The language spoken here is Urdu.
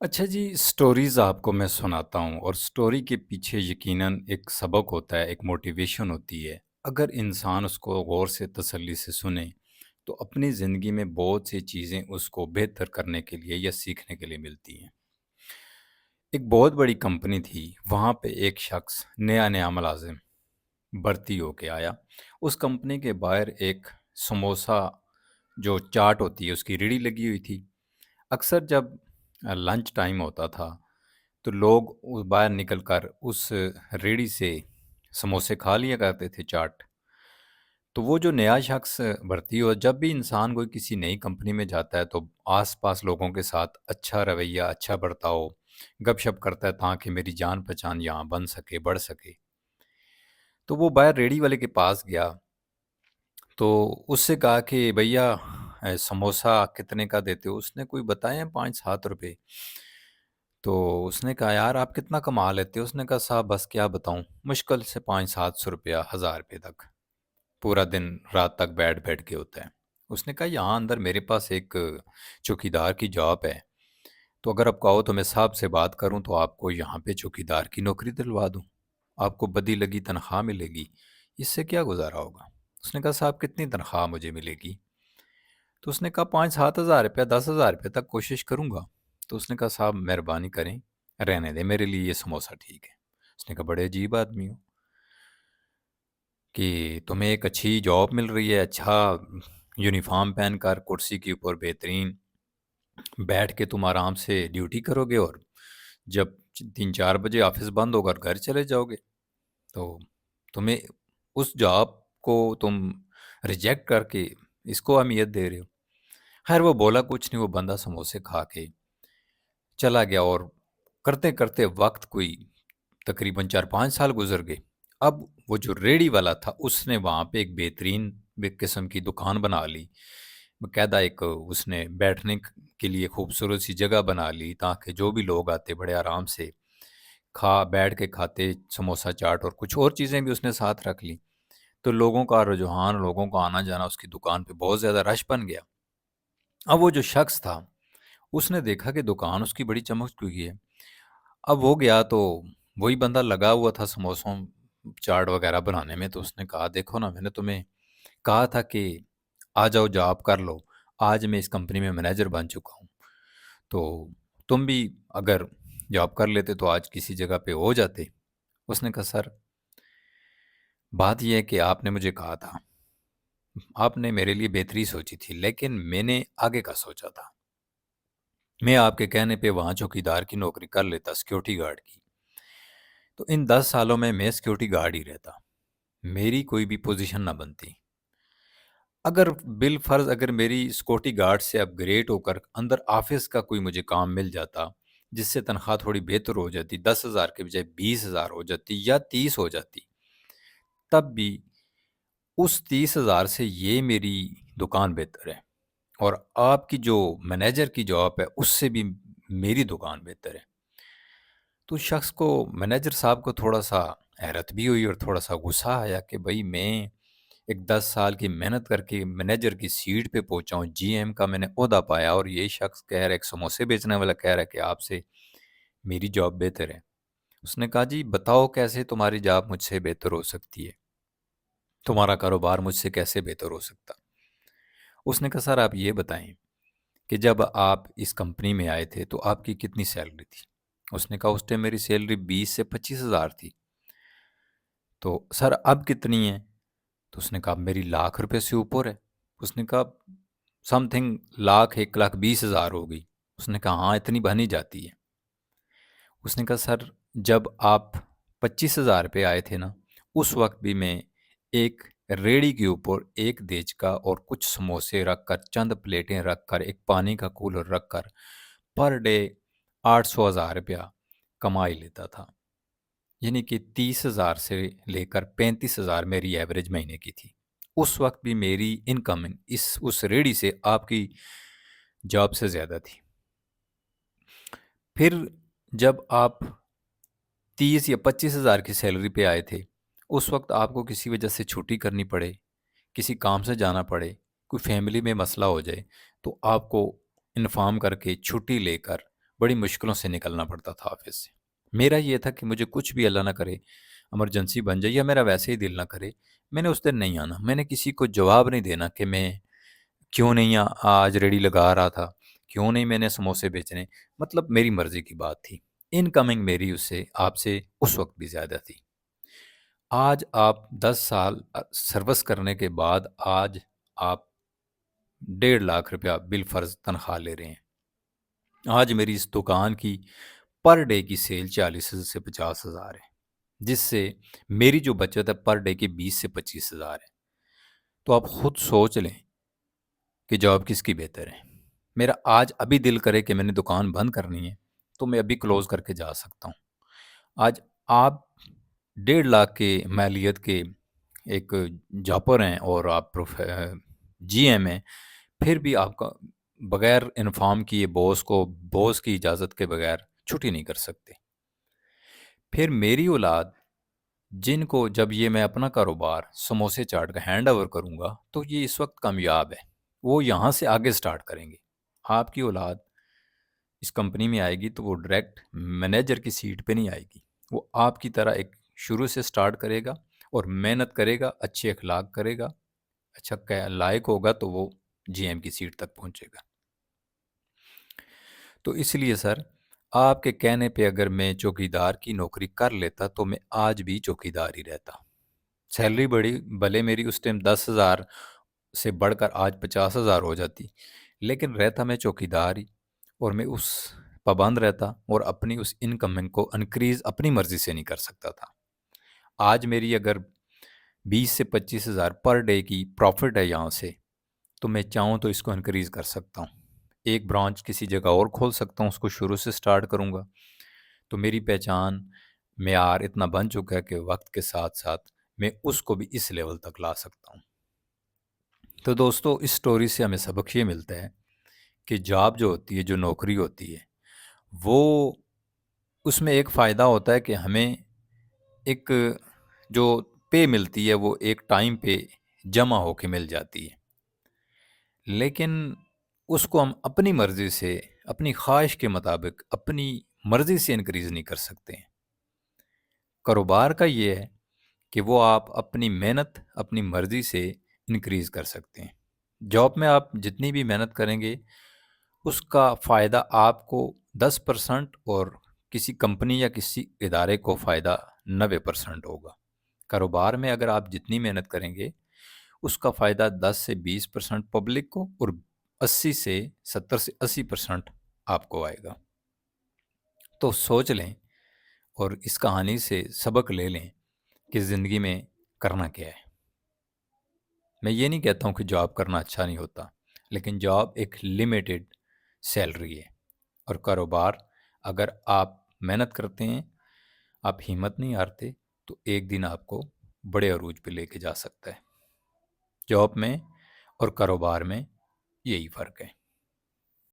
اچھا جی، اسٹوریز آپ کو میں سناتا ہوں اور اسٹوری کے پیچھے یقیناً ایک سبق ہوتا ہے، ایک موٹیویشن ہوتی ہے۔ اگر انسان اس کو غور سے تسلی سے سنے تو اپنی زندگی میں بہت سی چیزیں اس کو بہتر کرنے کے لیے یا سیکھنے کے لیے ملتی ہیں۔ ایک بہت بڑی کمپنی تھی، وہاں پہ ایک شخص نیا نیا ملازم بھرتی ہو کے آیا۔ اس کمپنی کے باہر ایک سموسا جو چاٹ ہوتی ہے اس کی ریڑھی لگی ہوئی تھی۔ اکثر جب لنچ ٹائم ہوتا تھا تو لوگ باہر نکل کر اس ریڑھی سے سموسے کھا لیا کرتے تھے، چاٹ۔ تو وہ جو نیا شخص بھرتی ہو، جب بھی انسان کوئی کسی نئی کمپنی میں جاتا ہے تو آس پاس لوگوں کے ساتھ اچھا رویہ، اچھا برتاؤ، گپ شپ کرتا ہے تاکہ میری جان پہچان یہاں بن سکے، بڑھ سکے۔ تو وہ باہر ریڑھی والے کے پاس گیا تو اس سے کہا کہ بھیا سموسا کتنے کا دیتے ہو؟ اس نے کوئی بتایا 5-7 روپے۔ تو اس نے کہا یار آپ کتنا کما لیتے ہو؟ اس نے کہا صاحب بس کیا بتاؤں، مشکل سے 500-700 روپیہ، 1000 روپے تک پورا دن رات تک بیٹھ بیٹھ کے ہوتا ہے۔ اس نے کہا یہاں اندر میرے پاس ایک چوکیدار کی جاب ہے، تو اگر آپ کہو تو میں صاحب سے بات کروں تو آپ کو یہاں پہ چوکیدار کی نوکری دلوا دوں، آپ کو بدی لگی تنخواہ ملے گی، اس سے کیا گزارا ہوگا؟ اس نے کہا صاحب کتنی تنخواہ مجھے ملے گی؟ تو اس نے کہا 5-7 ہزار روپیہ، 10 ہزار روپے تک کوشش کروں گا۔ تو اس نے کہا صاحب مہربانی کریں، رہنے دیں، میرے لیے یہ سموسا ٹھیک ہے۔ اس نے کہا بڑے عجیب آدمی ہو کہ تمہیں ایک اچھی جاب مل رہی ہے، اچھا یونیفارم پہن کر کرسی کے اوپر بہترین بیٹھ کے تم آرام سے ڈیوٹی کرو گے، اور جب 3-4 بجے آفس بند ہو کر گھر چلے جاؤ گے، تو تمہیں اس جاب کو تم ریجیکٹ کر کے اس کو اہمیت دے رہے ہو۔ خیر وہ بولا کچھ نہیں، وہ بندہ سموسے کھا کے چلا گیا، اور کرتے کرتے وقت کوئی تقریباً 4-5 سال گزر گئے۔ اب وہ جو ریڑھی والا تھا اس نے وہاں پہ ایک بہترین قسم کی دکان بنا لی، باقاعدہ ایک اس نے بیٹھنے کے لیے خوبصورت سی جگہ بنا لی تاکہ جو بھی لوگ آتے بڑے آرام سے بیٹھ کے کھاتے، سموسا چاٹ اور کچھ اور چیزیں بھی اس نے ساتھ رکھ لی۔ تو لوگوں کا رجحان، لوگوں کا آنا جانا اس کی دکان پہ بہت زیادہ رش بن گیا۔ اب وہ جو شخص تھا اس نے دیکھا کہ دکان اس کی بڑی چمک چکی ہے۔ اب وہ گیا تو وہی بندہ لگا ہوا تھا سموسوں چاٹ وغیرہ بنانے میں، تو اس نے کہا دیکھو نا، میں نے تمہیں کہا تھا کہ آ جاؤ جاب کر لو، آج میں اس کمپنی میں مینیجر بن چکا ہوں، تو تم بھی اگر جاب کر لیتے تو آج کسی جگہ پہ ہو جاتے۔ اس نے کہا سر بات یہ ہے کہ آپ نے مجھے کہا تھا، آپ نے میرے لیے بہتری سوچی تھی، لیکن میں نے آگے کا سوچا تھا، میں آپ کے کہنے پہ وہاں چوکیدار کی نوکری کر لیتا، سیکیورٹی گارڈ کی۔ تو ان 10 سالوں میں سیکیورٹی گارڈ ہی رہتا، میری کوئی بھی پوزیشن نہ بنتی۔ اگر بالفرض اگر میری سیکورٹی گارڈ سے اپ گریڈ ہو کر اندر آفس کا کوئی مجھے کام مل جاتا جس سے تنخواہ تھوڑی بہتر ہو جاتی، 10 ہزار کے بجائے 20 ہزار ہو جاتی یا 30 ہو جاتی، تب بھی اس 30 ہزار سے یہ میری دکان بہتر ہے، اور آپ کی جو مینیجر کی جاب ہے اس سے بھی میری دکان بہتر ہے۔ تو اس شخص کو، مینیجر صاحب کو تھوڑا سا حیرت بھی ہوئی اور تھوڑا سا غصہ آیا کہ بھائی میں ایک 10 سال کی محنت کر کے مینیجر کی سیٹ پہ پہنچا ہوں، جی ایم کا میں نے عہدہ پایا، اور یہ شخص کہہ رہا ہے، ایک سموسے بیچنے والا کہہ رہا ہے کہ آپ سے میری جاب بہتر ہے۔ اس نے کہا جی بتاؤ کیسے تمہاری جاب مجھ سے بہتر ہو سکتی ہے، تمہارا کاروبار مجھ سے کیسے بہتر ہو سکتا؟ اس نے کہا سر آپ یہ بتائیں کہ جب آپ اس کمپنی میں آئے تھے تو آپ کی کتنی سیلری تھی؟ اس نے کہا اس ٹائم میری سیلری 20 سے 25 ہزار تھی۔ تو سر اب کتنی ہے؟ تو اس نے کہا میری 1,00,000 روپے سے اوپر ہے۔ اس نے کہا سم تھنگ 1,20,000 ہوگی۔ اس نے کہا ہاں اتنی بن ہی جاتی ہے۔ اس نے کہا سر جب آپ 25 ہزار پہ آئے تھے نا، اس وقت بھی میں ایک ریڑھی کے اوپر ایک دیچکا اور کچھ سموسے رکھ کر، چند پلیٹیں رکھ کر، ایک پانی کا کولر رکھ کر پر ڈے 800 ہزار روپیہ کمائی لیتا تھا، یعنی کہ 30 ہزار سے لے کر 35 ہزار میری ایوریج مہینے کی تھی۔ اس وقت بھی میری انکم اس ریڑھی سے آپ کی جاب سے زیادہ تھی۔ پھر جب آپ 30 یا 25 ہزار کی سیلری پہ آئے تھے، اس وقت آپ کو کسی وجہ سے چھٹی کرنی پڑے، کسی کام سے جانا پڑے، کوئی فیملی میں مسئلہ ہو جائے، تو آپ کو انفارم کر کے چھٹی لے کر بڑی مشکلوں سے نکلنا پڑتا تھا آفس سے۔ میرا یہ تھا کہ مجھے کچھ بھی اللہ نہ کرے ایمرجنسی بن جائے یا میرا ویسے ہی دل نہ کرے، میں نے اس دن نہیں آنا، میں نے کسی کو جواب نہیں دینا کہ میں کیوں نہیں آج ریڈی لگا رہا تھا، کیوں نہیں میں نے سموسے بیچنے، مطلب میری مرضی کی بات تھی۔ انکمنگ میری اس سے آپ سے اس وقت بھی زیادہ تھی۔ آج آپ 10 سال سروس کرنے کے بعد آج آپ 1.5 لاکھ روپیہ بالفرض تنخواہ لے رہے ہیں۔ آج میری اس دکان کی پر ڈے کی سیل 40,000 سے 50,000 ہے، جس سے میری جو بچت ہے پر ڈے کی 20 سے 25,000 ہے۔ تو آپ خود سوچ لیں کہ جاب کس کی بہتر ہے۔ میرا آج ابھی دل کرے کہ میں نے دکان بند کرنی ہے تو میں ابھی کلوز کر کے جا سکتا ہوں۔ آج آپ 1.5 لاکھ کے مالیت کے ایک جاپر ہیں اور آپ جی ایم ہیں، پھر بھی آپ کا بغیر انفارم کیے بوس کی اجازت کے بغیر چھٹی نہیں کر سکتے۔ پھر میری اولاد جن کو جب یہ میں اپنا کاروبار سموسے چاٹ کا ہینڈ اوور کروں گا تو یہ اس وقت کامیاب ہے، وہ یہاں سے آگے سٹارٹ کریں گے۔ آپ کی اولاد اس کمپنی میں آئے گی تو وہ ڈائریکٹ مینیجر کی سیٹ پہ نہیں آئے گی، وہ آپ کی طرح ایک شروع سے سٹارٹ کرے گا اور محنت کرے گا، اچھے اخلاق کرے گا، اچھا لائق ہوگا تو وہ جی ایم کی سیٹ تک پہنچے گا۔ تو اس لیے سر، آپ کے کہنے پہ اگر میں چوکیدار کی نوکری کر لیتا تو میں آج بھی چوکیدار ہی رہتا۔ سیلری بڑی بھلے میری اس ٹائم 10,000 سے بڑھ کر آج 50,000 ہو جاتی، لیکن رہتا میں چوکیدار ہی، اور میں اس پابند رہتا اور اپنی اس انکم کو انکریز اپنی مرضی سے نہیں کر سکتا تھا۔ آج میری اگر 20 سے 25,000 پر ڈے کی پروفٹ ہے یہاں سے، تو میں چاہوں تو اس کو انکریز کر سکتا ہوں، ایک برانچ کسی جگہ اور کھول سکتا ہوں، اس کو شروع سے سٹارٹ کروں گا۔ تو میری پہچان معیار اتنا بن چکا ہے کہ وقت کے ساتھ ساتھ میں اس کو بھی اس لیول تک لا سکتا ہوں۔ تو دوستو، اس سٹوری سے ہمیں سبق یہ ملتا ہے کہ جاب جو ہوتی ہے، جو نوکری ہوتی ہے، وہ اس میں ایک فائدہ ہوتا ہے کہ ہمیں ایک جو پے ملتی ہے وہ ایک ٹائم پہ جمع ہو کے مل جاتی ہے، لیکن اس کو ہم اپنی مرضی سے، اپنی خواہش کے مطابق، اپنی مرضی سے انکریز نہیں کر سکتے ہیں۔ کاروبار کا یہ ہے کہ وہ آپ اپنی محنت، اپنی مرضی سے انکریز کر سکتے ہیں۔ جاب میں آپ جتنی بھی محنت کریں گے اس کا فائدہ آپ کو 10% اور کسی کمپنی یا کسی ادارے کو فائدہ 90% ہوگا۔ کاروبار میں اگر آپ جتنی محنت کریں گے اس کا فائدہ 10 سے 20% پبلک کو اور 70 سے 80% آپ کو آئے گا۔ تو سوچ لیں اور اس کہانی سے سبق لے لیں کہ زندگی میں کرنا کیا ہے۔ میں یہ نہیں کہتا ہوں کہ جاب کرنا اچھا نہیں ہوتا، لیکن جاب ایک لیمیٹڈ سیلری ہے، اور کاروبار اگر آپ محنت کرتے ہیں، آپ ہمت نہیں ہارتے، تو ایک دن آپ کو بڑے عروج پہ لے کے جا سکتا ہے۔ جاب میں اور کاروبار میں یہی فرق ہے۔